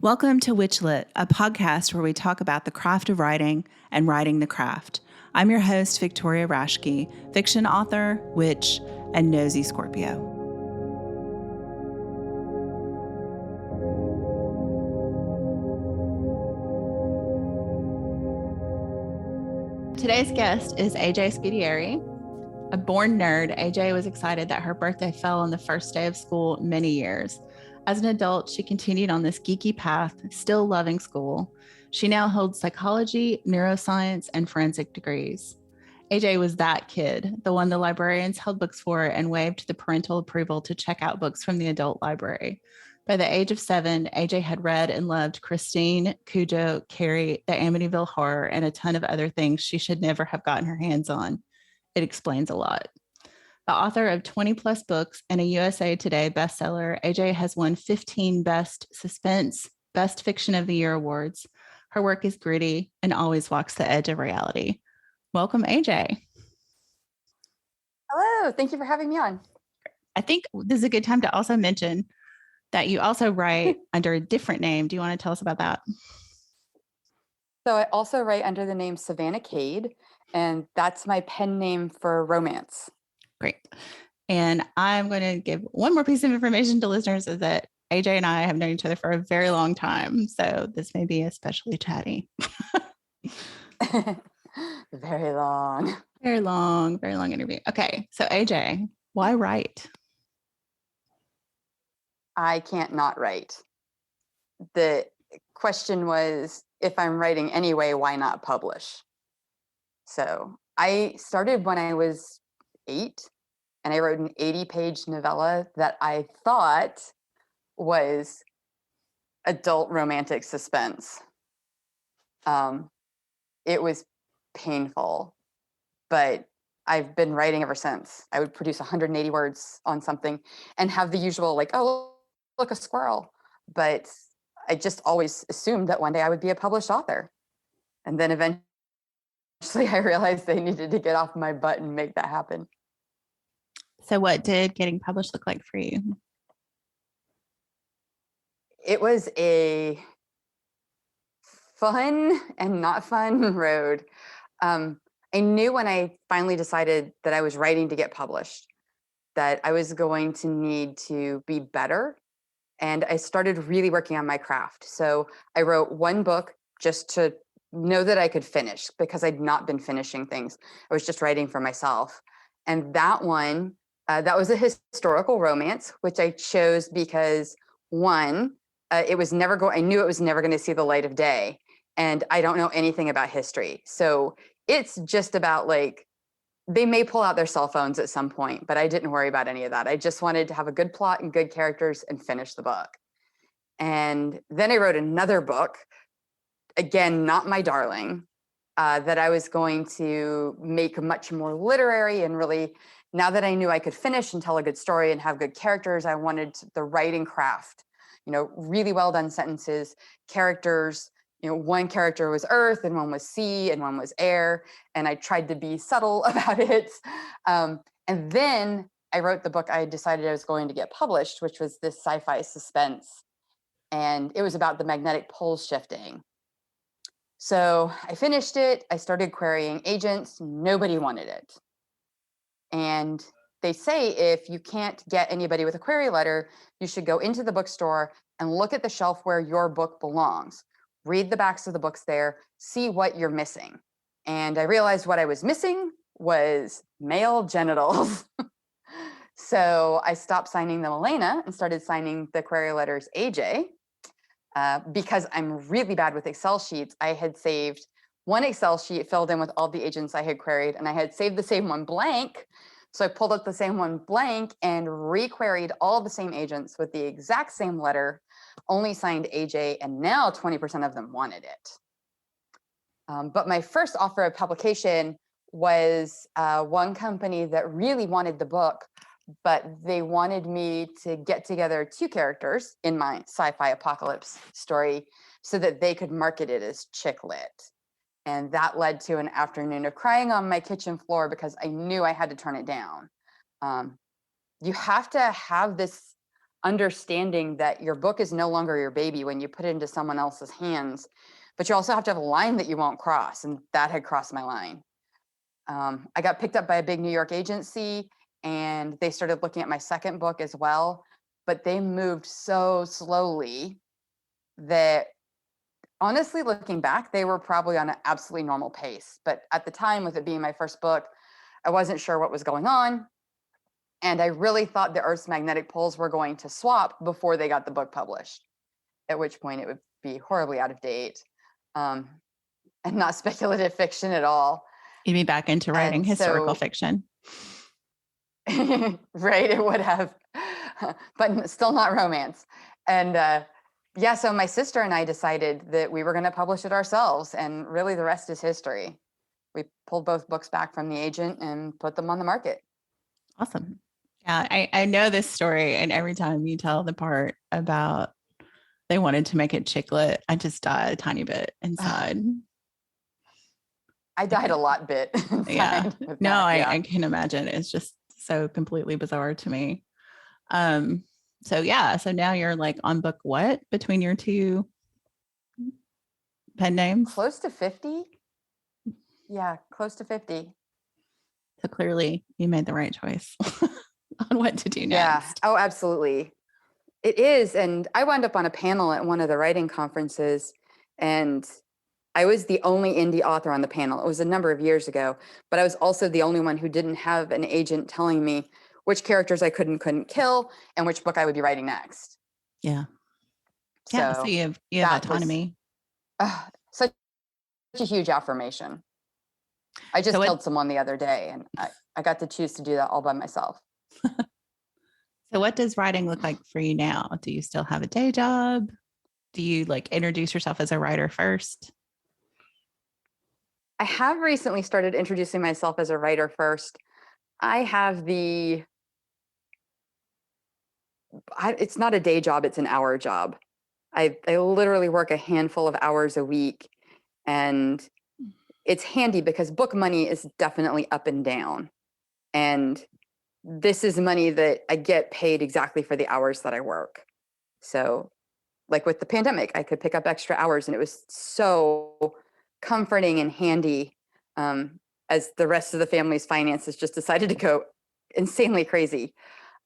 Welcome to WitchLit, a podcast where we talk about the craft of writing and writing the craft. I'm your host, Victoria Rashke, fiction author, witch, and nosy Scorpio. Today's guest is AJ Scudiere. A born nerd, AJ was excited that her birthday fell on the first day of school many years. As an adult, she continued on this geeky path, still loving school. She now holds psychology, neuroscience, and forensic degrees. AJ was that kid, the one the librarians held books for and waived the parental approval to check out books from the adult library. By the age of 7, AJ had read and loved Christine, Cujo, Carrie, the Amityville Horror, and a ton of other things she should never have gotten her hands on. It explains a lot. The author of 20 plus books and a USA Today bestseller, AJ has won 15 Best Suspense, Best Fiction of the Year awards. Her work is gritty and always walks the edge of reality. Welcome, AJ. Hello, thank you for having me on. I think this is a good time to also mention that you also write under a different name. Do you want to tell us about that? So I also write under the name Savannah, and that's my pen name for romance. Great. And I'm going to give one more piece of information to listeners is that AJ and I have known each other for a very long time. So this may be especially chatty. Very long interview. Okay. So AJ, why write? I can't not write. The question was, if I'm writing anyway, why not publish? So I started when I was 8, and I wrote an 80-page novella that I thought was adult romantic suspense. It was painful, but I've been writing ever since. I would produce 180 words on something and have the usual, like, oh, look, a squirrel. But I just always assumed that one day I would be a published author. And then eventually I realized they needed to get off my butt and make that happen. So what did getting published look like for you? It was a fun and not fun road. I knew when I finally decided that I was writing to get published that I was going to need to be better. And I started really working on my craft. So I wrote one book just to know that I could finish because I'd not been finishing things. I was just writing for myself. And that one, that was a historical romance, which I chose because one, I knew it was never going to see the light of day. And I don't know anything about history. So it's just about, like, they may pull out their cell phones at some point, but I didn't worry about any of that. I just wanted to have a good plot and good characters and finish the book. And then I wrote another book, again, not my darling, that I was going to make much more literary and really, now that I knew I could finish and tell a good story and have good characters, I wanted the writing craft, really well done sentences, characters. One character was earth and one was sea and one was air. And I tried to be subtle about it. And then I wrote the book I decided I was going to get published, which was this sci-fi suspense. And it was about the magnetic poles shifting. So I finished it. I started querying agents. Nobody wanted it. And they say if you can't get anybody with a query letter, you should go into the bookstore and look at the shelf where your book belongs. Read the backs of the books there, see what you're missing. And I realized what I was missing was male genitals. So I stopped signing them Elena and started signing the query letters AJ. Because I'm really bad with Excel sheets, I had saved one Excel sheet filled in with all the agents I had queried, and I had saved the same one blank. So I pulled up the same one blank and requeried all the same agents with the exact same letter, only signed AJ, and now 20% of them wanted it. But my first offer of publication was one company that really wanted the book, but they wanted me to get together 2 characters in my sci-fi apocalypse story so that they could market it as chick lit. And that led to an afternoon of crying on my kitchen floor because I knew I had to turn it down. You have to have this understanding that your book is no longer your baby when you put it into someone else's hands, but you also have to have a line that you won't cross. And that had crossed my line. I got picked up by a big New York agency, and they started looking at my second book as well, but they moved so slowly that, honestly, looking back, they were probably on an absolutely normal pace. But at the time, with it being my first book, I wasn't sure what was going on. And I really thought the Earth's magnetic poles were going to swap before they got the book published, at which point it would be horribly out of date, and not speculative fiction at all. You'd be back into writing historical fiction. Right, it would have, but still not romance. And yeah, so my sister and I decided that we were going to publish it ourselves, and really the rest is history. We pulled both books back from the agent and put them on the market. Awesome. Yeah, I know this story, and every time you tell the part about they wanted to make it chick lit, I just die a tiny bit inside. I died a lot bit. Yeah. No, I can imagine. It's just so completely bizarre to me. So now you're like on book what between your two pen names? Close to 50. Yeah, close to 50. So clearly you made the right choice on what to do next. Yeah. Oh, absolutely. It is. And I wound up on a panel at one of the writing conferences, and I was the only indie author on the panel. It was a number of years ago, but I was also the only one who didn't have an agent telling me which characters I could and couldn't kill and which book I would be writing next. Yeah. Yeah. So you have autonomy. Such a huge affirmation. I just killed someone the other day, and I got to choose to do that all by myself. So what does writing look like for you now? Do you still have a day job? Do you like introduce yourself as a writer first? I have recently started introducing myself as a writer first. I have it's not a day job, it's an hour job. I literally work a handful of hours a week, and it's handy because book money is definitely up and down. And this is money that I get paid exactly for the hours that I work. So like with the pandemic, I could pick up extra hours, and it was so comforting and handy, as the rest of the family's finances just decided to go insanely crazy.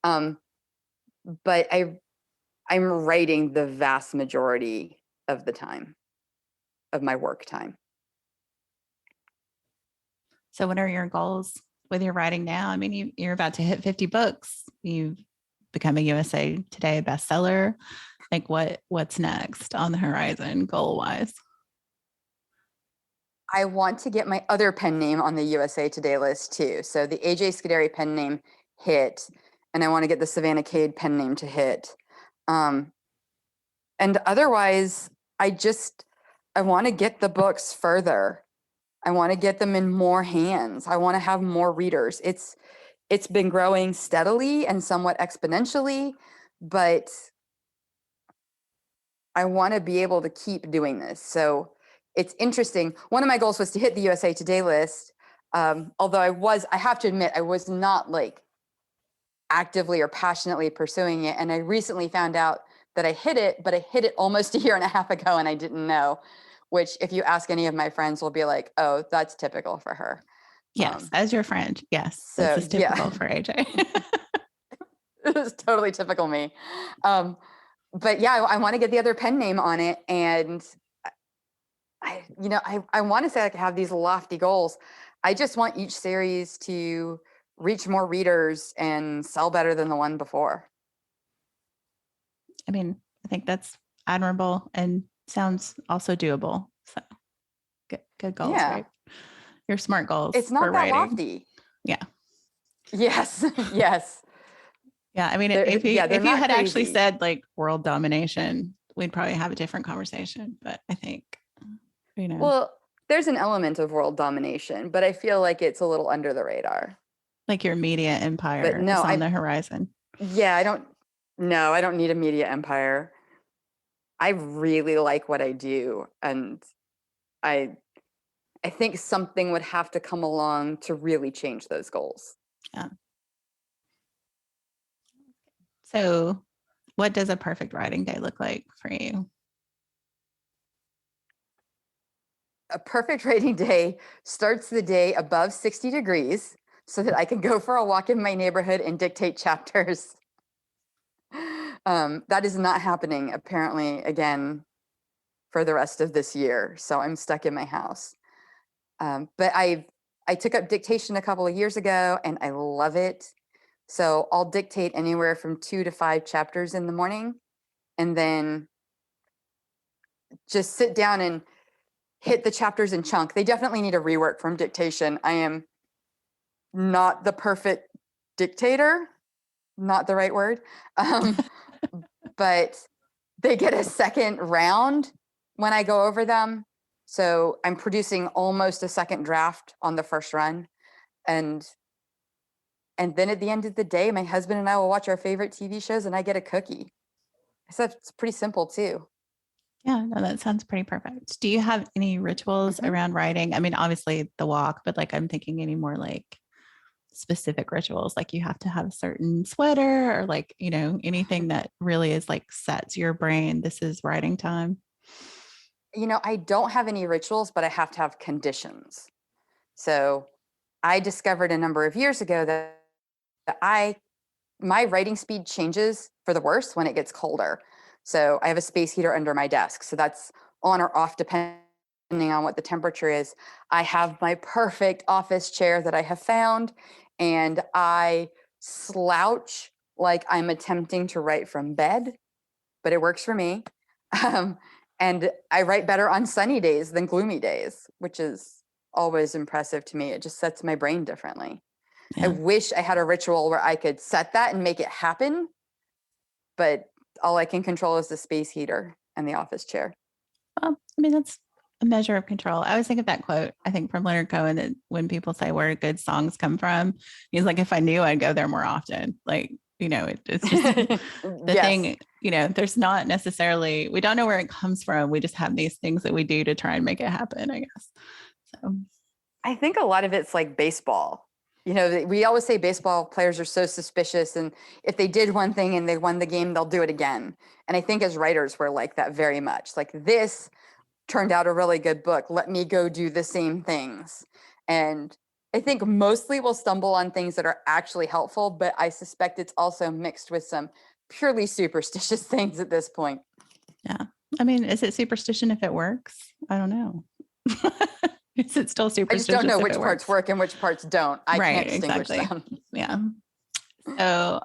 But I'm writing the vast majority of the time of my work time. So what are your goals with your writing now? I mean, you're about to hit 50 books. You've become a USA Today bestseller. Like what's next on the horizon goal-wise? I want to get my other pen name on the USA Today list too. So the AJ Scudiere pen name hit, and I want to get the Savannah pen name to hit. And otherwise, I want to get the books further. I want to get them in more hands. I want to have more readers. It's been growing steadily and somewhat exponentially, but I want to be able to keep doing this. So it's interesting. One of my goals was to hit the USA Today list. Although I have to admit, I was not like actively or passionately pursuing it. And I recently found out that I hit it, but I hit it almost a year and a half ago, and I didn't know, which if you ask any of my friends will be like, oh, that's typical for her. Yes. As your friend. Yes. So, this is typical for AJ. It was totally typical me. But yeah, I want to get the other pen name on it. And I want to say I have these lofty goals. I just want each series to reach more readers and sell better than the one before. I mean, I think that's admirable and sounds also doable. So good goals, right? Your smart goals. It's not that lofty. Yeah. Yes. Yes. Yeah. I mean, if you had actually said like world domination, we'd probably have a different conversation. But I think, Well, there's an element of world domination, but I feel like it's a little under the radar. Like your media empire is on the horizon. Yeah, I don't need a media empire. I really like what I do. And I think something would have to come along to really change those goals. Yeah. So What does a perfect writing day look like for you? A perfect writing day starts the day above 60 degrees so that I can go for a walk in my neighborhood and dictate chapters. That is not happening, apparently, again, for the rest of this year. So I'm stuck in my house. But I took up dictation a couple of years ago and I love it. So I'll dictate anywhere from 2 to 5 chapters in the morning and then just sit down and hit the chapters in chunk. They definitely need a rework from dictation. I am not the perfect dictator, not the right word. But they get a second round when I go over them. So I'm producing almost a second draft on the first run. And then at the end of the day, my husband and I will watch our favorite TV shows and I get a cookie. So it's pretty simple too. Yeah, no, that sounds pretty perfect. Do you have any rituals around writing? I mean, obviously the walk, but like I'm thinking any more like specific rituals, like you have to have a certain sweater or like, you know, anything that really is like sets your brain. This is writing time. I don't have any rituals, but I have to have conditions. So I discovered a number of years ago that my writing speed changes for the worse when it gets colder. So I have a space heater under my desk. So that's on or off depending on what the temperature is. I have my perfect office chair that I have found, and I slouch like I'm attempting to write from bed, but it works for me. And I write better on sunny days than gloomy days, which is always impressive to me. It just sets my brain differently. Yeah. I wish I had a ritual where I could set that and make it happen, but all I can control is the space heater and the office chair. Well, I mean, that's a measure of control. I always think of that quote, I think from Leonard Cohen, that when people say where good songs come from, he's like, if I knew, I'd go there more often. Like, you know, it's just the Yes. thing, you know, there's not necessarily, we don't know where it comes from. We just have these things that we do to try and make it happen, I guess. So I think a lot of it's like baseball. We always say baseball players are so suspicious, and if they did one thing and they won the game, they'll do it again. And I think as writers, we're like that very much. Like, this turned out a really good book. Let me go do the same things. And I think mostly we'll stumble on things that are actually helpful, but I suspect it's also mixed with some purely superstitious things at this point. yeah. I mean, is it superstition if it works? I don't know. Is it still superstitious? I just don't know which parts work and which parts don't. I can't distinguish them. Yeah. So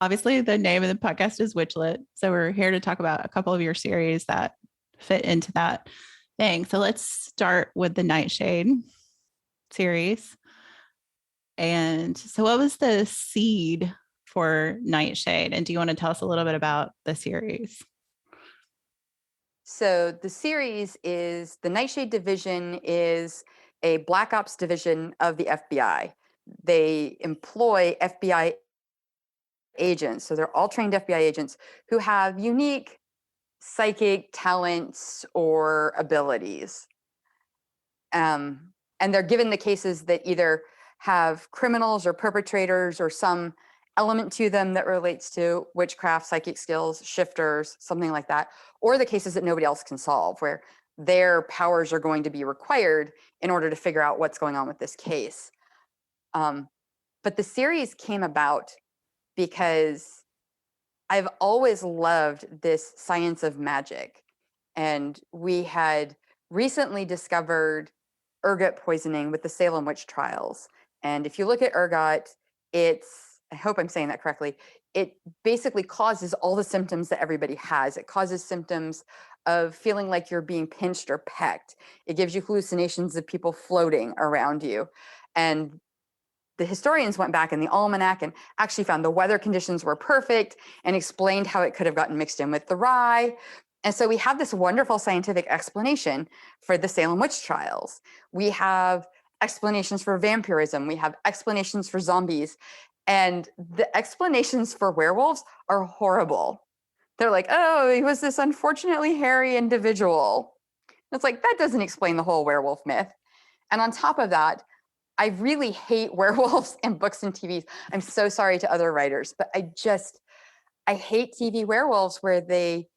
obviously the name of the podcast is WitchLit. So we're here to talk about a couple of your series that fit into that thing. So let's start with the Nightshade series. And so what was the seed for Nightshade? And do you want to tell us a little bit about the series? So the series is, the Nightshade division is a Black Ops division of the FBI. They employ FBI agents. So they're all trained FBI agents who have unique psychic talents or abilities. And they're given the cases that either have criminals or perpetrators or some element to them that relates to witchcraft, psychic skills, shifters, something like that, or the cases that nobody else can solve, where their powers are going to be required in order to figure out what's going on with this case. But the series came about because I've always loved this science of magic. And we had recently discovered ergot poisoning with the Salem witch trials. And if you look at ergot, I hope I'm saying that correctly, it basically causes all the symptoms that everybody has. It causes symptoms of feeling like you're being pinched or pecked. It gives you hallucinations of people floating around you. And the historians went back in the almanac and actually found the weather conditions were perfect and explained how it could have gotten mixed in with the rye. And so we have this wonderful scientific explanation for the Salem witch trials. We have explanations for vampirism. We have explanations for zombies. And the explanations for werewolves are horrible. They're like, oh, he was this unfortunately hairy individual. It's like, that doesn't explain the whole werewolf myth. And on top of that, I really hate werewolves in books and TVs. I'm so sorry to other writers, but I hate TV werewolves where they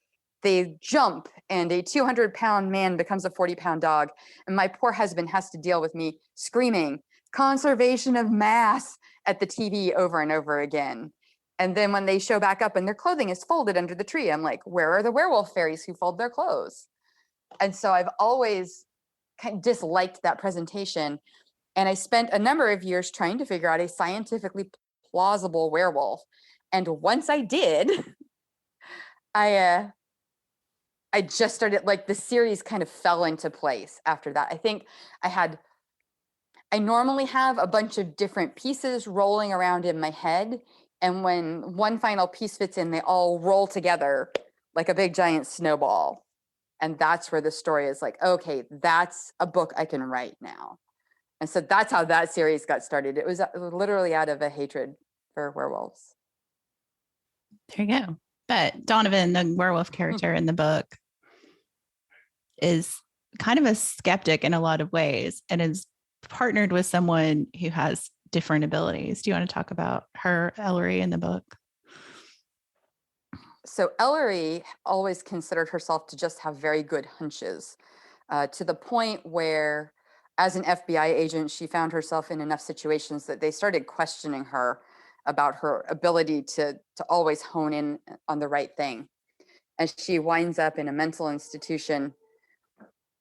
jump and a 200-pound man becomes a 40-pound dog, and my poor husband has to deal with me screaming conservation of mass at the TV over and over again. And then when they show back up and their clothing is folded under the tree, I'm like, where are the werewolf fairies who fold their clothes? And so I've always kind of disliked that presentation. And I spent a number of years trying to figure out a scientifically plausible werewolf. And once I did, I just started, like, the series kind of fell into place after that. I think I normally have a bunch of different pieces rolling around in my head. And when one final piece fits in, they all roll together like a big giant snowball. And that's where the story is like, okay, that's a book I can write now. And so that's how that series got started. It was literally out of a hatred for werewolves. There you go. But Donovan, the werewolf character in the book, is kind of a skeptic in a lot of ways and is partnered with someone who has different abilities. Do you want to talk about her, Ellery, in the book? So Ellery always considered herself to just have very good hunches, to the point where, as an FBI agent, she found herself in enough situations that they started questioning her about her ability to always hone in on the right thing. And she winds up in a mental institution.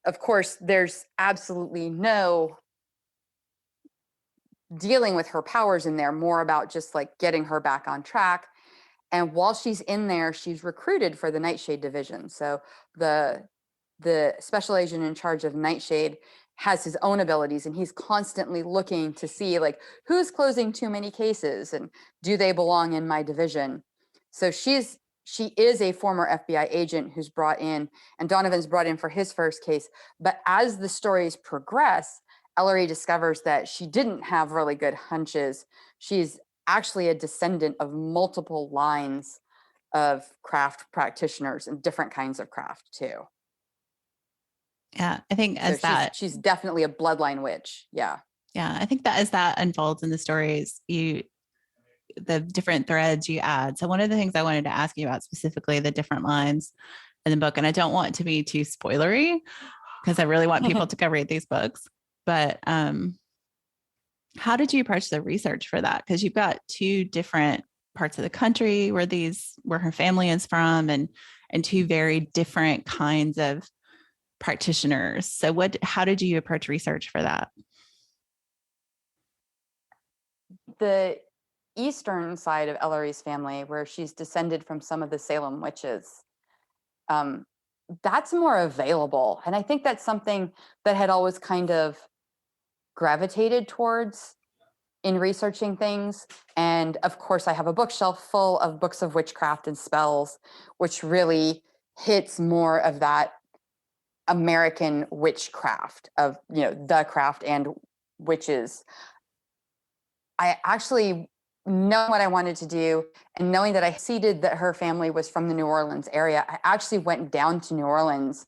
Of course, there's absolutely no dealing with her powers in there, more about just like getting her back on track. And while she's in there, she's recruited for the Nightshade division. So the special agent in charge of Nightshade has his own abilities, and he's constantly looking to see, like, who's closing too many cases and do they belong in my division. So she is a former FBI agent who's brought in, and Donovan's brought in for his first case. But as the stories progress, Ellery discovers that she didn't have really good hunches. She's actually a descendant of multiple lines of craft practitioners and different kinds of craft too. Yeah, I think she's definitely a bloodline witch. Yeah. Yeah, I think that as that unfolds in the stories, the different threads you add. So one of the things I wanted to ask you about specifically, the different lines in the book, and I don't want to be too spoilery because I really want people to go read these books. But how did you approach the research for that? Because you've got two different parts of the country where her family is from, and two very different kinds of practitioners. So how did you approach research for that? The eastern side of Ellery's family, where she's descended from some of the Salem witches, that's more available. And I think that's something that had always kind of gravitated towards in researching things. And of course, I have a bookshelf full of books of witchcraft and spells, which really hits more of that American witchcraft of, the craft and witches. I actually know what I wanted to do, and knowing that I seeded that her family was from the New Orleans area, I actually went down to New Orleans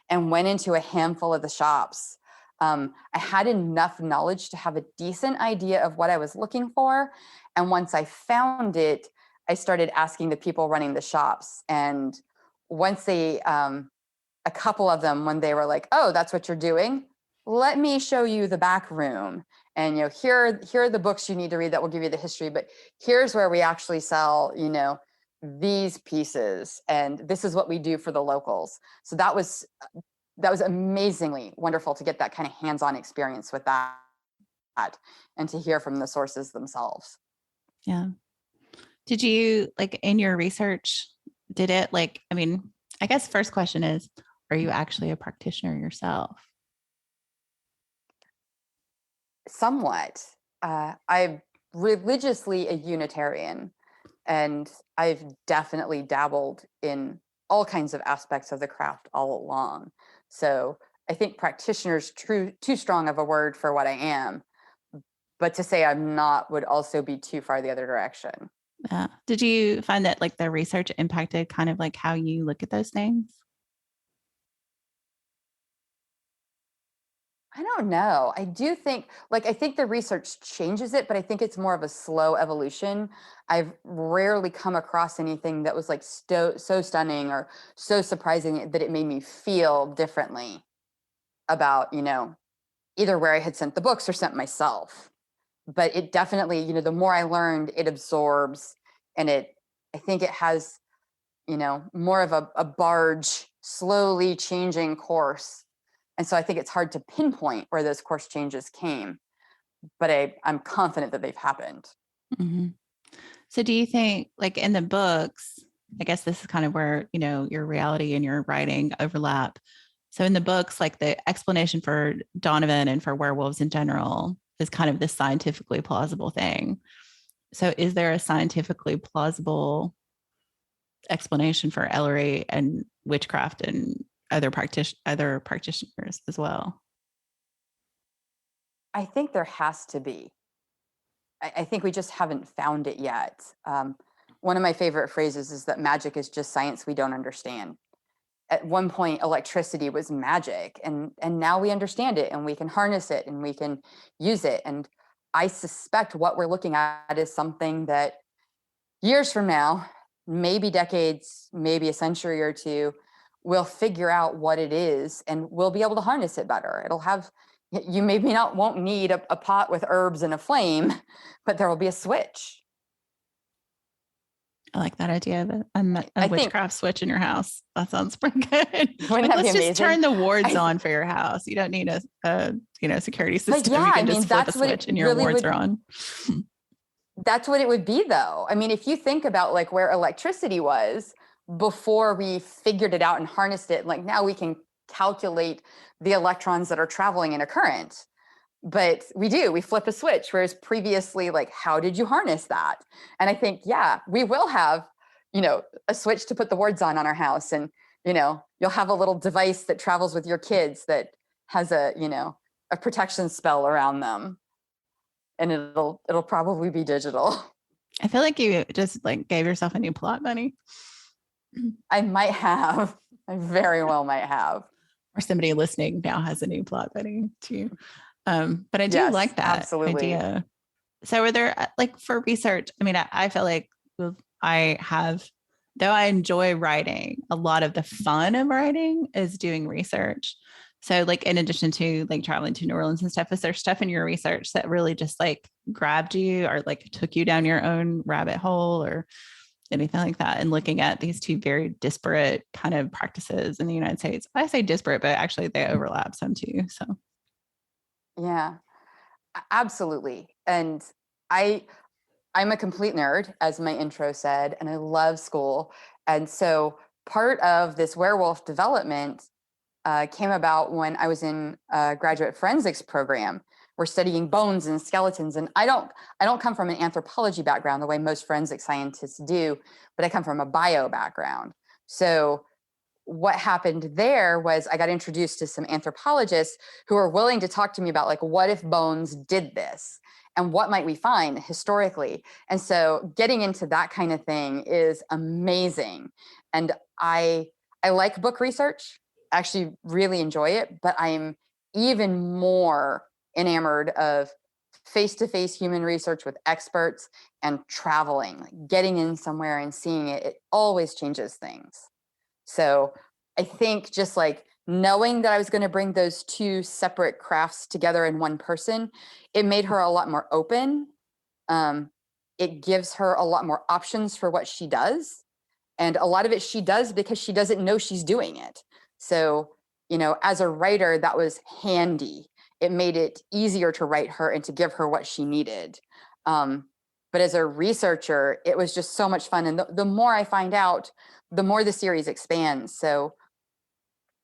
and went into a handful of the shops. I had enough knowledge to have a decent idea of what I was looking for. And once I found it, I started asking the people running the shops. And once they, a couple of them, when they were like, oh, that's what you're doing, let me show you the back room. And, here are the books you need to read that will give you the history, but here's where we actually sell, these pieces. And this is what we do for the locals. So that was amazingly wonderful to get that kind of hands-on experience with that and to hear from the sources themselves. Yeah. Did you, in your research, I guess first question is, are you actually a practitioner yourself? Somewhat. I'm religiously a Unitarian, and I've definitely dabbled in all kinds of aspects of the craft all along. So I think practitioner's too strong of a word for what I am, but to say I'm not would also be too far the other direction. Yeah. Did you find that the research impacted kind of how you look at those things? I don't know. I do think, like, I think the research changes it, but I think it's more of a slow evolution. I've rarely come across anything that was like so stunning or so surprising that it made me feel differently about, either where I had sent the books or sent myself. But it definitely, the more I learned, it absorbs, and I think it has, more of a barge slowly changing course. And so I think it's hard to pinpoint where those course changes came, but I'm confident that they've happened. Mm-hmm. So do you think, like in the books, I guess this is kind of where, your reality and your writing overlap. So in the books, like the explanation for Donovan and for werewolves in general is kind of this scientifically plausible thing. So is there a scientifically plausible explanation for Ellery and witchcraft and other practitioners as well? I think there has to be. I think we just haven't found it yet. One of my favorite phrases is that magic is just science we don't understand. At one point, electricity was magic, and now we understand it, and we can harness it, and we can use it. And I suspect what we're looking at is something that years from now, maybe decades, maybe a century or two, we'll figure out what it is, and we'll be able to harness it better. It'll have, you maybe won't need a pot with herbs and a flame, but there will be a switch. I like that idea of a witchcraft switch in your house. That sounds pretty good. Wouldn't that be amazing? Just turn the wards on for your house. You don't need a security system. Yeah, you can just flip a switch and your wards are on. That's what it would be, though. I mean, if you think about like where electricity was before we figured it out and harnessed it, like now we can calculate the electrons that are traveling in a current. But we flip a switch, whereas previously, like, how did you harness that? And I think, yeah, we will have, a switch to put the wards on our house. And, you'll have a little device that travels with your kids that has a protection spell around them. And it'll probably be digital. I feel like you just like gave yourself a new plot, Bunny. I might have. I very well might have. Or somebody listening now has a new plot, Bunny, too. But I do like that idea. So are there, like, for research, I mean, I feel like I have, though I enjoy writing, a lot of the fun of writing is doing research. So like, in addition to like traveling to New Orleans and stuff, is there stuff in your research that really just like grabbed you or like took you down your own rabbit hole or anything like that? And looking at these two very disparate kind of practices in the United States. I say disparate, but actually they overlap some too. So yeah, absolutely. And I'm a complete nerd, as my intro said, and I love school. And so part of this werewolf development came about when I was in a graduate forensics program. We're studying bones and skeletons. And I don't come from an anthropology background the way most forensic scientists do, but I come from a bio background. So what happened there was I got introduced to some anthropologists who were willing to talk to me about, like, what if bones did this and what might we find historically? And so getting into that kind of thing is amazing. And I like book research, actually really enjoy it, but I'm even more enamored of face-to-face human research with experts and traveling, like getting in somewhere and seeing it. It always changes things. So I think just like knowing that I was going to bring those two separate crafts together in one person, it made her a lot more open. It gives her a lot more options for what she does. And a lot of it she does because she doesn't know she's doing it. So, as a writer, that was handy. It made it easier to write her and to give her what she needed. But as a researcher, it was just so much fun. And the more I find out, the more the series expands. So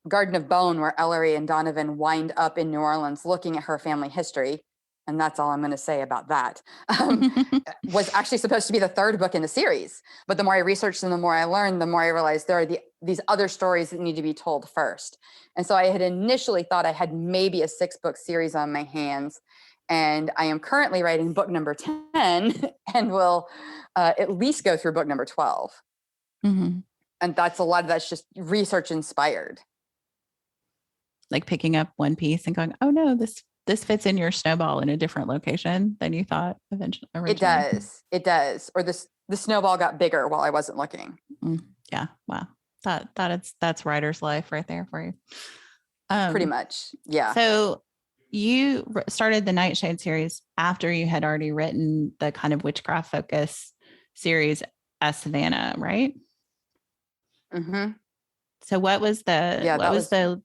Garden of Bone, where Ellery and Donovan wind up in New Orleans looking at her family history, and that's all I'm going to say about that, was actually supposed to be the third book in the series. But the more I researched and the more I learned, the more I realized there are these other stories that need to be told first. And so I had initially thought I had maybe a 6-book series on my hands. And I am currently writing book number 10 and will at least go through book number 12. Mm-hmm. And that's a lot of that's just research inspired. Like picking up one piece and going, oh no, this fits in your snowball in a different location than you thought It originally. does. It does. Or the snowball got bigger while I wasn't looking. Yeah. Wow. That's writer's life right there for you. Pretty much. Yeah. So you started the Nightshade series after you had already written the kind of witchcraft focus series as Savannah, right? Mm-hmm. So what was Yeah, that was, the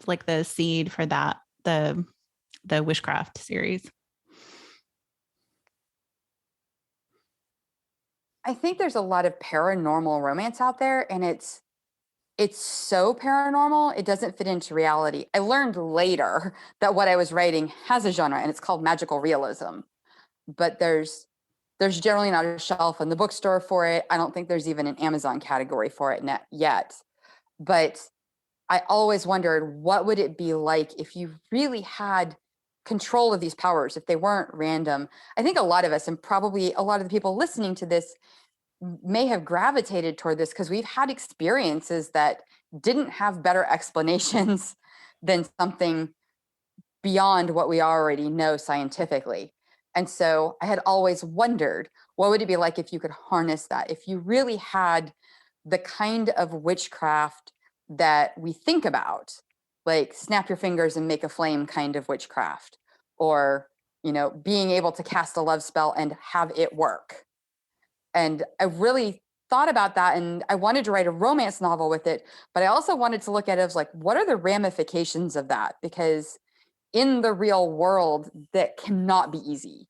like the seed for that, the witchcraft series? I think there's a lot of paranormal romance out there, and it's so paranormal, it doesn't fit into reality. I learned later that what I was writing has a genre, and it's called magical realism. But there's generally not a shelf in the bookstore for it. I don't think there's even an Amazon category for it yet. But I always wondered, what would it be like if you really had control of these powers, if they weren't random? I think a lot of us, and probably a lot of the people listening to this, may have gravitated toward this because we've had experiences that didn't have better explanations than something beyond what we already know scientifically. And so I had always wondered, what would it be like if you could harness that? If you really had the kind of witchcraft that we think about, like snap your fingers and make a flame kind of witchcraft, or, being able to cast a love spell and have it work. And I really thought about that, and I wanted to write a romance novel with it, but I also wanted to look at it as like, what are the ramifications of that? Because in the real world, that cannot be easy.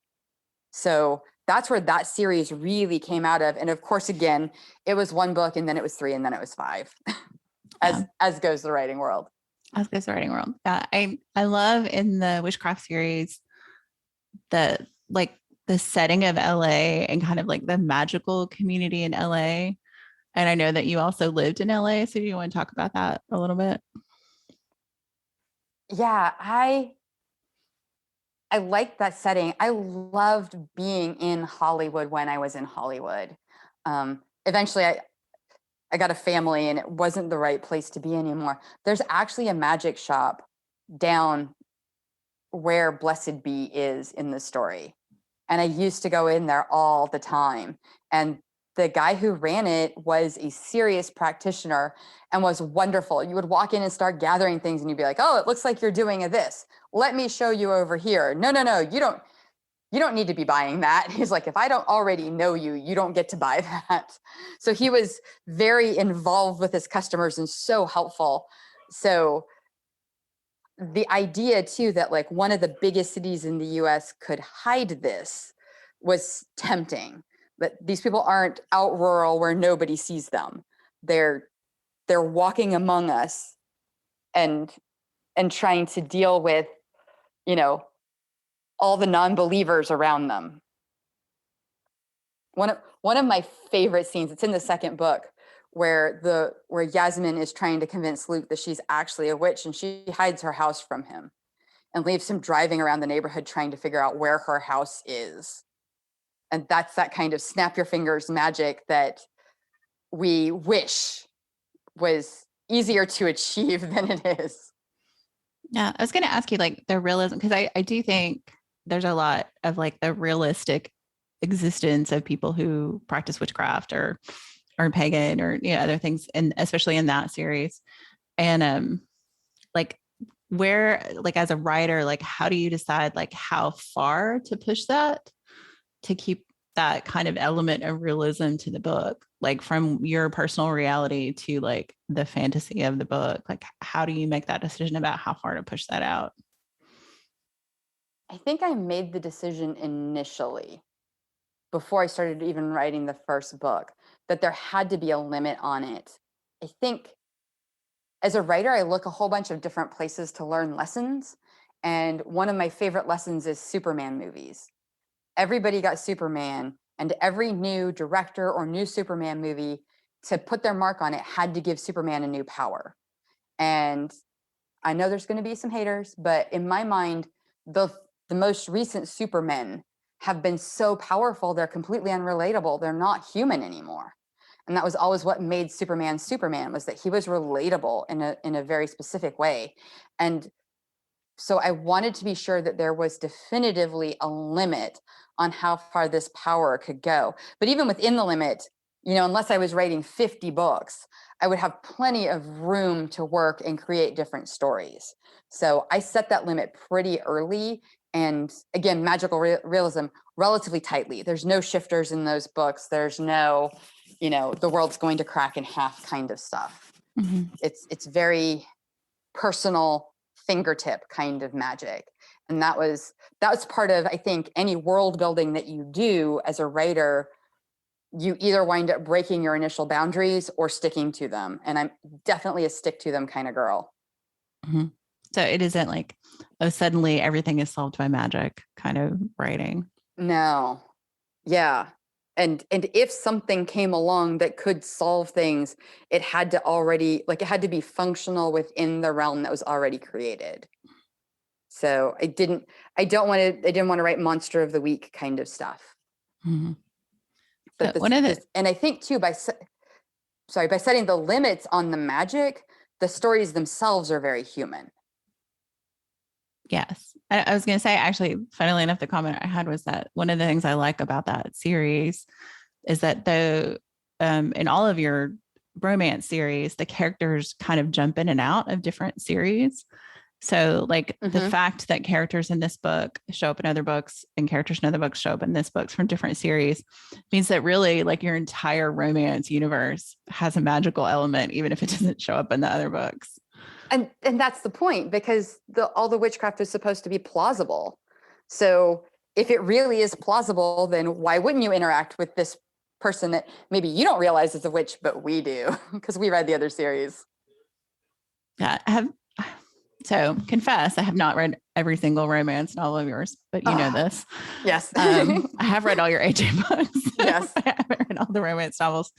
So that's where that series really came out of. And of course, again, it was one book, and then it was 3, and then it was 5, as goes the writing world. As goes the writing world. Yeah, I love in the witchcraft series the like the setting of LA and kind of like the magical community in LA. And I know that you also lived in LA. So do you want to talk about that a little bit? Yeah, I liked that setting. I loved being in Hollywood when I was in Hollywood. Eventually, I got a family, and it wasn't the right place to be anymore. There's actually a magic shop down where Blessed Bee is in the story. And I used to go in there all the time. And the guy who ran it was a serious practitioner and was wonderful. You would walk in and start gathering things, and you'd be like, oh, it looks like you're doing this. Let me show you over here. No, you don't need to be buying that. He's like, if I don't already know you, you don't get to buy that. So he was very involved with his customers and so helpful. So the idea too that like one of the biggest cities in the US could hide this was tempting. But these people aren't out rural where nobody sees them. They're walking among us and trying to deal with, all the non-believers around them. One of my favorite scenes, it's in the second book, where Yasmin is trying to convince Luke that she's actually a witch, and she hides her house from him and leaves him driving around the neighborhood trying to figure out where her house is. And that's that kind of snap your fingers magic that we wish was easier to achieve than it is. Yeah, I was going to ask you like the realism, because I do think there's a lot of like the realistic existence of people who practice witchcraft or pagan or other things, and especially in that series. And like where, like as a writer, like how do you decide like how far to push that to keep that kind of element of realism to the book, like from your personal reality to like the fantasy of the book? Like how do you make that decision about how far to push that out? I think I made the decision initially, before I started even writing the first book, that there had to be a limit on it. I think as a writer, I look a whole bunch of different places to learn lessons. And one of my favorite lessons is Superman movies. Everybody got Superman, and every new director or new Superman movie, to put their mark on it, had to give Superman a new power. And I know there's going to be some haters, but in my mind, the most recent Supermen have been so powerful, they're completely unrelatable. They're not human anymore. And that was always what made Superman, was that he was relatable in a very specific way. And so I wanted to be sure that there was definitively a limit on how far this power could go. But even within the limit, unless I was writing 50 books, I would have plenty of room to work and create different stories. So I set that limit pretty early. And again, magical realism, relatively tightly. There's no shifters in those books. There's no, the world's going to crack in half kind of stuff. Mm-hmm. It's very personal, fingertip kind of magic. And that was part of, I think, any world building that you do as a writer. You either wind up breaking your initial boundaries or sticking to them. And I'm definitely a stick to them kind of girl. Mm-hmm. So it isn't like, oh, suddenly everything is solved by magic kind of writing. No. Yeah. And if something came along that could solve things, it had to be functional within the realm that was already created. So I didn't want to write monster of the week kind of stuff. Mm-hmm. But and I think too, by setting the limits on the magic, the stories themselves are very human. Yes. I was going to say, actually, funnily enough, the comment I had was that one of the things I like about that series is that in all of your romance series, the characters kind of jump in and out of different series. So like the fact that characters in this book show up in other books and characters in other books show up in this books from different series means that really like your entire romance universe has a magical element, even if it doesn't show up in the other books. And that's the point, because all the witchcraft is supposed to be plausible. So if it really is plausible, then why wouldn't you interact with this person that maybe you don't realize is a witch, but we do, because we read the other series. Yeah, so confess, I have not read every single romance novel of yours, but you know this. Yes. I have read all your AJ books. Yes. I haven't read all the romance novels.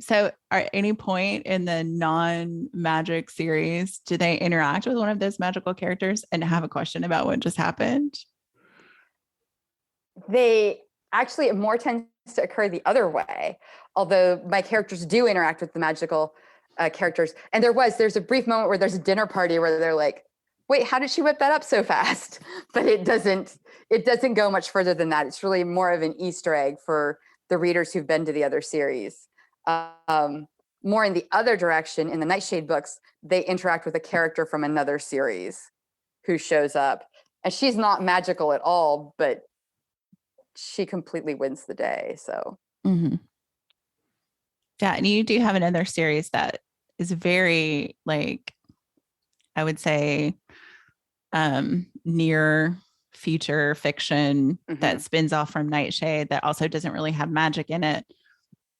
So at any point in the non-magic series, do they interact with one of those magical characters and have a question about what just happened? They actually, it more tends to occur the other way, although my characters do interact with the magical characters. And there's a brief moment where there's a dinner party where they're like, wait, how did she whip that up so fast? But it doesn't go much further than that. It's really more of an Easter egg for the readers who've been to the other series. More in the other direction, in the Nightshade books, they interact with a character from another series who shows up. And she's not magical at all, but she completely wins the day. So. Mm-hmm. Yeah, and you do have another series that is very, like, I would say, near future fiction that spins off from Nightshade that also doesn't really have magic in it,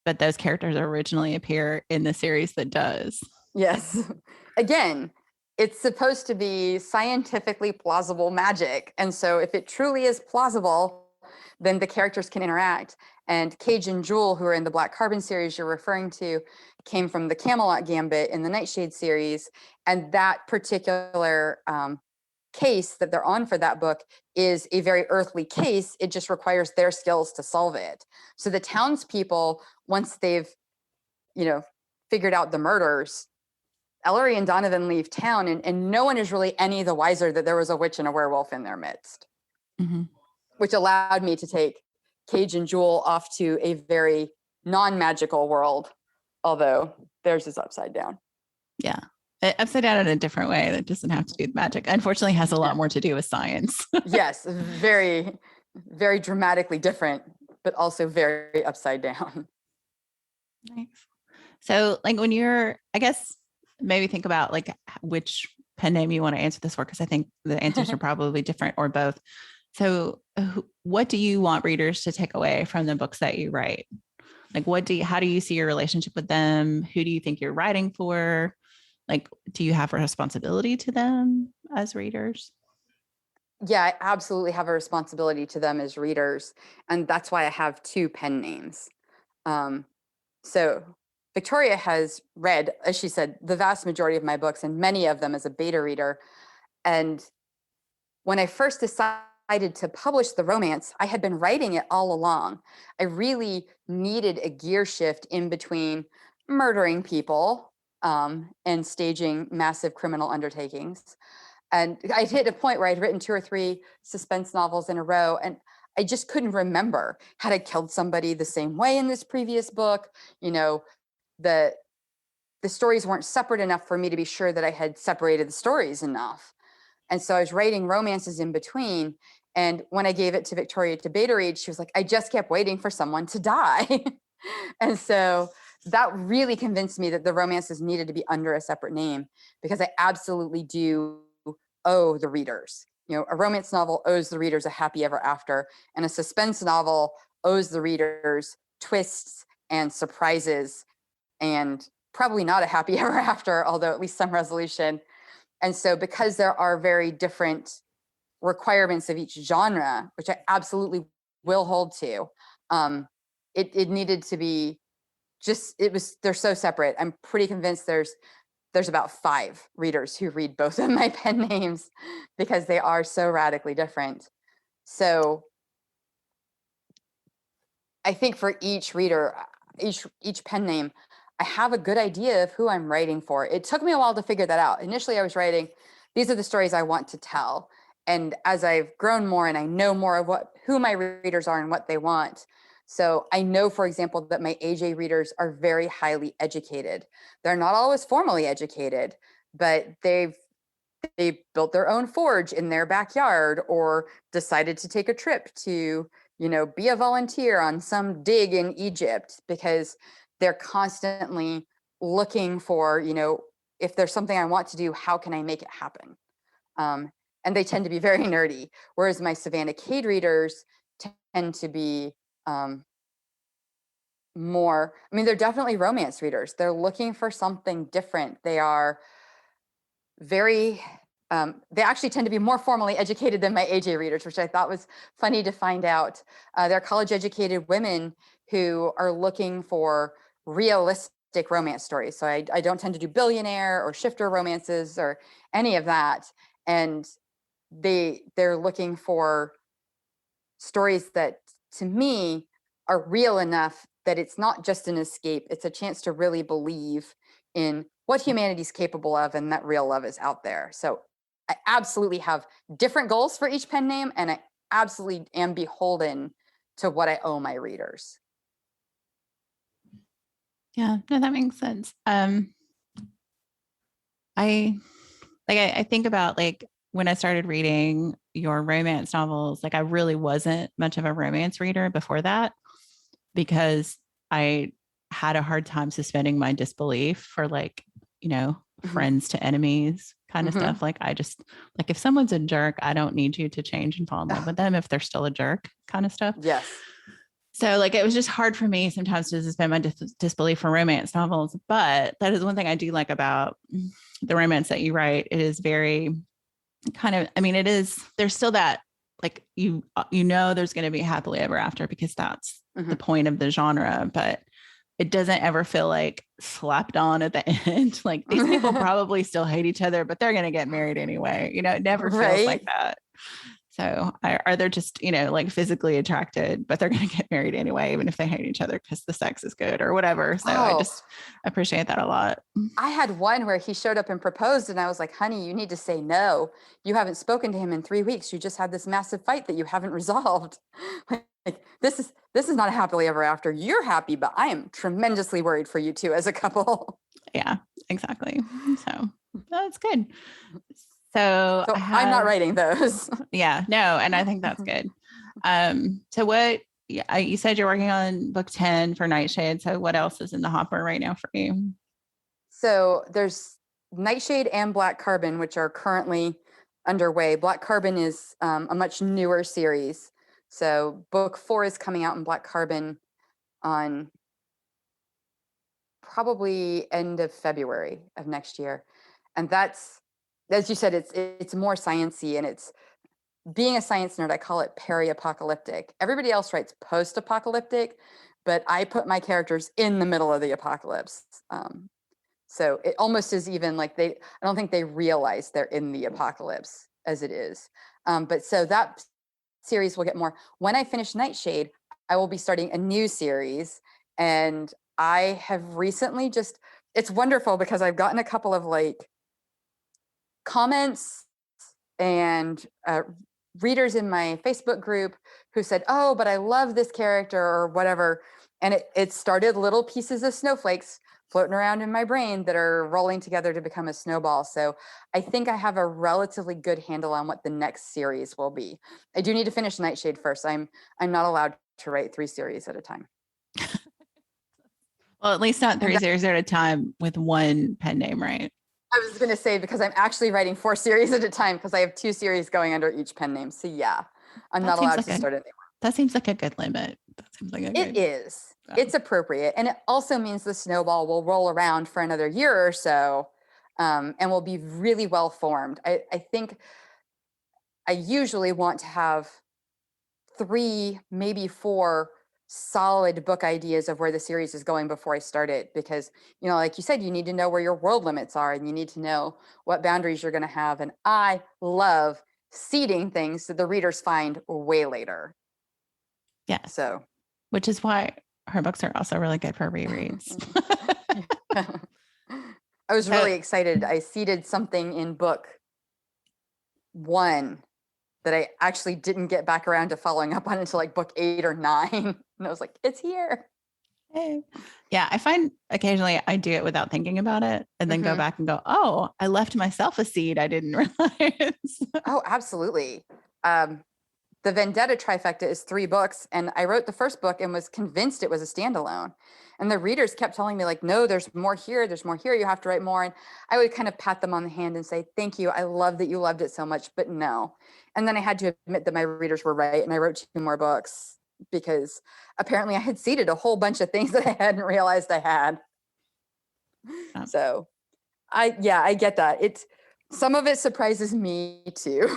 but those characters originally appear in the series that does. Yes. Again, it's supposed to be scientifically plausible magic. And so if it truly is plausible, then the characters can interact. And Cage and Jewel, who are in the Black Carbon series you're referring to, came from the Camelot Gambit in the Nightshade series. And that particular case that they're on for that book is a very earthly case. It just requires their skills to solve it. So the townspeople, once they've, figured out the murders, Ellery and Donovan leave town, and no one is really any the wiser that there was a witch and a werewolf in their midst, which allowed me to take Cage and Jewel off to a very non-magical world, although theirs is upside down. Yeah. Upside down in a different way that doesn't have to do with magic. Unfortunately, has a lot more to do with science. Yes, very, very dramatically different, but also very upside down. Nice. So, like, when you're, I guess, maybe think about like which pen name you want to answer this for, because I think the answers are probably different or both. So what do you want readers to take away from the books that you write? Like, how do you see your relationship with them? Who do you think you're writing for? Like, do you have a responsibility to them as readers? Yeah, I absolutely have a responsibility to them as readers. And that's why I have two pen names. So Victoria has read, as she said, the vast majority of my books and many of them as a beta reader. And when I first decided decided to publish the romance, I had been writing it all along. I really needed a gear shift in between murdering people and staging massive criminal undertakings. And I'd hit a point where I'd written 2 or 3 suspense novels in a row, and I just couldn't remember, had I killed somebody the same way in this previous book? You know, the stories weren't separate enough for me to be sure that I had separated the stories enough. And so I was writing romances in between. And when I gave it to Victoria to beta read, she was like, I just kept waiting for someone to die. And so that really convinced me that the romances needed to be under a separate name, because I absolutely do owe the readers. You know, a romance novel owes the readers a happy ever after, and a suspense novel owes the readers twists and surprises, and probably not a happy ever after, although at least some resolution. And so because there are very different requirements of each genre, which I absolutely will hold to, it needed to be they're so separate. I'm pretty convinced there's about 5 readers who read both of my pen names because they are so radically different. So I think for each reader, each pen name, I have a good idea of who I'm writing for. It took me a while to figure that out. Initially, I was writing, these are the stories I want to tell. And as I've grown more and I know more of who my readers are and what they want. So I know, for example, that my AJ readers are very highly educated. They're not always formally educated, but they built their own forge in their backyard, or decided to take a trip to, be a volunteer on some dig in Egypt, because they're constantly looking for, if there's something I want to do, how can I make it happen? And they tend to be very nerdy. Whereas my Savannah Cade readers tend to be more, they're definitely romance readers. They're looking for something different. They are very, they actually tend to be more formally educated than my AJ readers, which I thought was funny to find out. They're college educated women who are looking for realistic romance stories. So I don't tend to do billionaire or shifter romances or any of that. And they're looking for stories that, to me, are real enough that it's not just an escape. It's a chance to really believe in what humanity's capable of, and that real love is out there. So I absolutely have different goals for each pen name, and I absolutely am beholden to what I owe my readers. Yeah, no, that makes sense. I think about, like, when I started reading your romance novels, like, I really wasn't much of a romance reader before that, because I had a hard time suspending my disbelief for, like, friends to enemies kind of stuff. Like, if someone's a jerk, I don't need you to change and fall in love with them if they're still a jerk kind of stuff. Yes. So, like, it was just hard for me sometimes to suspend my disbelief for romance novels. But that is one thing I do like about the romance that you write. It is very kind of, there's still that, like, there's going to be happily ever after, because that's the point of the genre, but it doesn't ever feel like slapped on at the end. Like, these people probably still hate each other, but they're going to get married anyway. It never feels like that. So are they just, like, physically attracted, but they're going to get married anyway, even if they hate each other because the sex is good or whatever. So I just appreciate that a lot. I had one where he showed up and proposed, and I was like, honey, you need to say no. You haven't spoken to him in 3 weeks. You just had this massive fight that you haven't resolved. Like, this is not a happily ever after. You're happy, but I am tremendously worried for you two as a couple. Yeah, exactly. So that's good. So I'm not writing those. Yeah, no. And I think that's good. So you said you're working on book 10 for Nightshade. So what else is in the hopper right now for you? So there's Nightshade and Black Carbon, which are currently underway. Black Carbon is a much newer series. So book 4 is coming out in Black Carbon on probably end of February of next year. And that's, as you said, it's more sciencey, and it's, being a science nerd, I call it peri-apocalyptic. Everybody else writes post-apocalyptic, but I put my characters in the middle of the apocalypse. So it almost is even like I don't think they realize they're in the apocalypse as it is. But so that series will get more. When I finish Nightshade, I will be starting a new series. And I have recently it's wonderful because I've gotten a couple of like comments and readers in my Facebook group who said, oh, but I love this character or whatever. And it started little pieces of snowflakes floating around in my brain that are rolling together to become a snowball. So I think I have a relatively good handle on what the next series will be. I do need to finish Nightshade first. I'm not allowed to write 3 series at a time. Well, at least not 3 series at a time with one pen name, right? I was going to say, because I'm actually writing 4 series at a time because I have 2 series going under each pen name. So yeah, I'm not allowed to start anymore. That seems like a good limit. It is. It's appropriate. And it also means the snowball will roll around for another year or so and will be really well formed. I think I usually want to have 3, maybe 4 solid book ideas of where the series is going before I start it, because, you know, like you said, you need to know where your world limits are and you need to know what boundaries you're going to have. And I love seeding things that the readers find way later. Yeah. So, which is why her books are also really good for rereads. I was really excited. I seeded something in book 1 that I actually didn't get back around to following up on until like book 8 or 9. And I was like, it's here. Hey. Yeah, I find occasionally I do it without thinking about it and then go back and go, oh, I left myself a seed I didn't realize. Oh, absolutely. The Vendetta trifecta is 3 books. And I wrote the first book and was convinced it was a standalone. And the readers kept telling me like, no, there's more here. There's more here. You have to write more. And I would kind of pat them on the hand and say, thank you. I love that you loved it so much, but no. And then I had to admit that my readers were right. And I wrote 2 more books because apparently I had seeded a whole bunch of things that I hadn't realized I had. So I get that. Some of it surprises me too.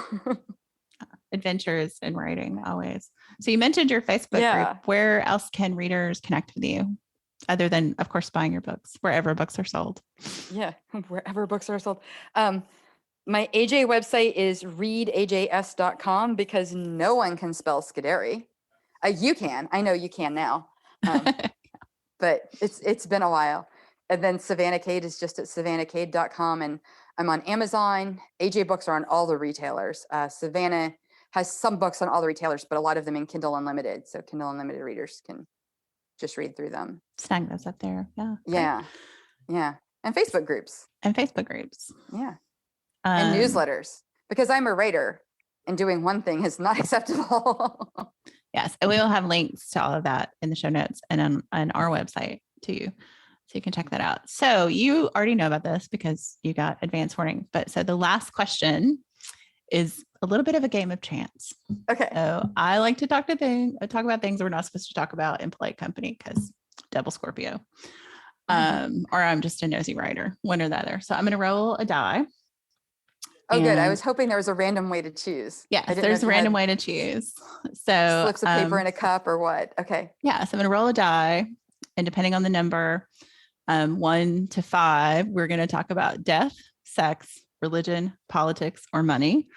Adventures in writing always. So you mentioned your Facebook group. Where else can readers connect with you other than, of course, buying your books, wherever books are sold? Yeah, wherever books are sold. My AJ website is readajs.com because no one can spell Scudiere. You can. I know you can now. But it's been a while. And then Savannah Cade is just at savannahcade.com. And I'm on Amazon. AJ books are on all the retailers. Savannah has some books on all the retailers, but a lot of them in Kindle Unlimited. So Kindle Unlimited readers can just read through them. Snag those up there. Yeah. Yeah. Yeah. And Facebook groups. Yeah. And newsletters, because I'm a writer and doing one thing is not acceptable. Yes. And we will have links to all of that in the show notes and on our website too. So you can check that out. So you already know about this because you got advance warning. But so the last question is a little bit of a game of chance. Okay. So I like to talk about things we're not supposed to talk about in polite company because double Scorpio. Or I'm just a nosy writer, one or the other. So I'm going to roll a die. Oh, good. I was hoping there was a random way to choose. Yes, there's a random way to choose. So slips of paper in a cup or what? Okay. Yeah. So I'm going to roll a die. And depending on the number, 1 to 5, we're going to talk about death, sex, religion, politics, or money.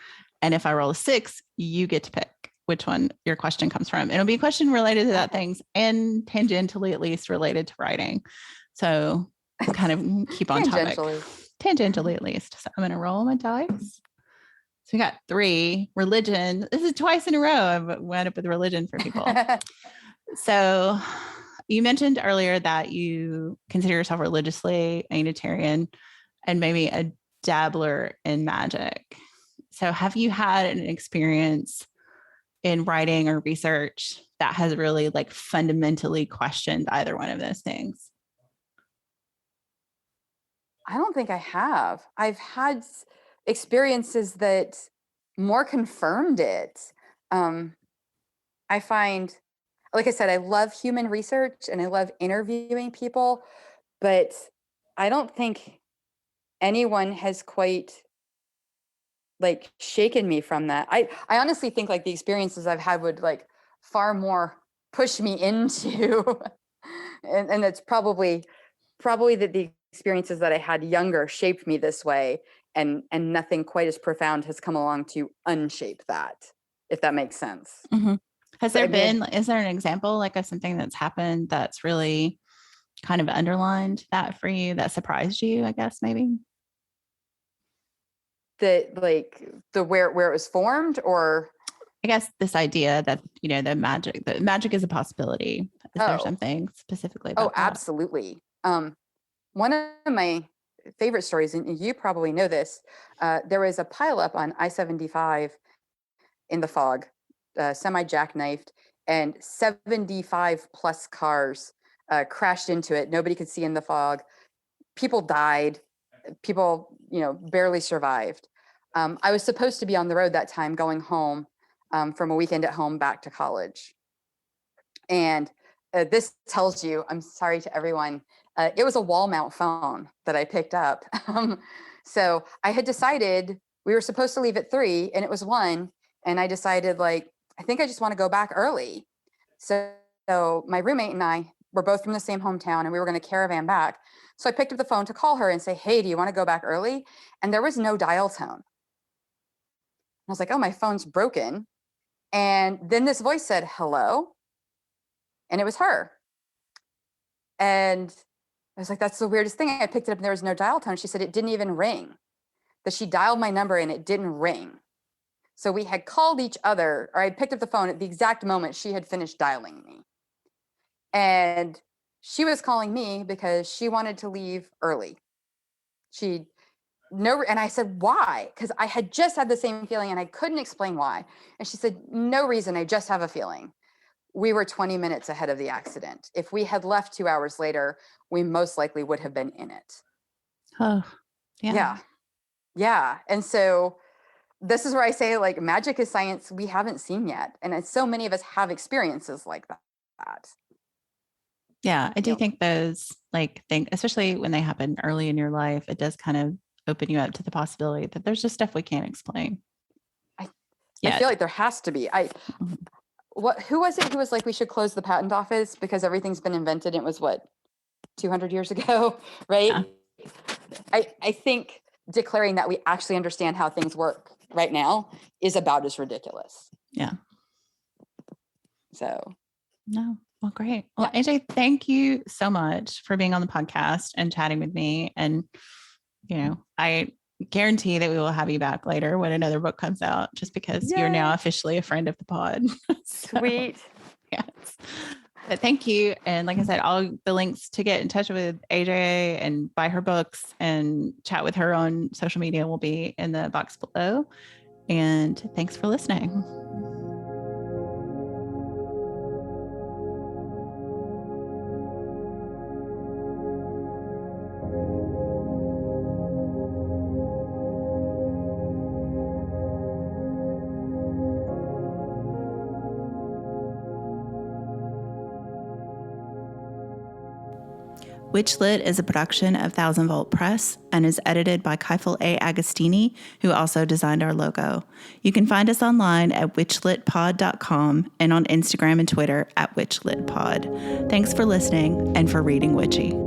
And if I roll a 6, you get to pick which one your question comes from. It'll be a question related to that things and tangentially at least related to writing. So kind of keep on topic. Tangentially at least. So I'm going to roll my dice. So we got 3. Religion. This is twice in a row I've wound up with religion for people. So you mentioned earlier that you consider yourself religiously a Unitarian and maybe a dabbler in magic. So have you had an experience in writing or research that has really like fundamentally questioned either one of those things? I don't think I have. I've had experiences that more confirmed it. I find, like I said, I love human research and I love interviewing people, but I don't think anyone has quite like shaken me from that. I honestly think like the experiences I've had would like far more push me into, and it's probably that the experiences that I had younger shaped me this way, and nothing quite as profound has come along to unshape that. if that makes sense. Mm-hmm. Is there an example like of something that's happened that's really kind of underlined that for you, that surprised you, I guess, maybe? That like where it was formed, or I guess this idea that, the magic is a possibility. Is there something specifically about that? Absolutely. One of my favorite stories, and you probably know this, there was a pileup on I-75 in the fog, semi-jackknifed, and 75 plus cars crashed into it. Nobody could see in the fog. People died. People, barely survived. I was supposed to be on the road that time going home from a weekend at home back to college. And this tells you, I'm sorry to everyone, it was a wall mount phone that I picked up. So I had decided we were supposed to leave at 3 and it was 1. And I decided I think I just want to go back early. So my roommate and I were both from the same hometown and we were going to caravan back. So I picked up the phone to call her and say, hey, do you want to go back early? And there was no dial tone. I was like, oh, my phone's broken. And then this voice said, hello. And it was her. And I was like, that's the weirdest thing. I picked it up and there was no dial tone. She said it didn't even ring. That she dialed my number and it didn't ring. So we had called each other, or I picked up the phone at the exact moment she had finished dialing me. And she was calling me because she wanted to leave early. And I said, why? Because I had just had the same feeling and I couldn't explain why. And she said, no reason. I just have a feeling. We were 20 minutes ahead of the accident. If we had left 2 hours later, we most likely would have been in it. Oh, yeah. Yeah. And so this is where I say, magic is science we haven't seen yet. And so many of us have experiences like that. Yeah, I do think those especially when they happen early in your life, it does kind of open you up to the possibility that there's just stuff we can't explain. I feel like there has to be. Who was it who was like, we should close the patent office because everything's been invented? It was 200 years ago, right? Yeah. I think declaring that we actually understand how things work right now is about as ridiculous. Yeah. So. No. Well, great. Well, AJ, thank you so much for being on the podcast and chatting with me. And, I guarantee that we will have you back later when another book comes out, just because you're now officially a friend of the pod. Sweet. Yes. But thank you. And like I said, all the links to get in touch with AJ and buy her books and chat with her on social media will be in the box below. And thanks for listening. WitchLit is a production of Thousand Volt Press and is edited by Keifel A. Agostini, who also designed our logo. You can find us online at witchlitpod.com and on Instagram and Twitter at witchlitpod. Thanks for listening and for reading witchy.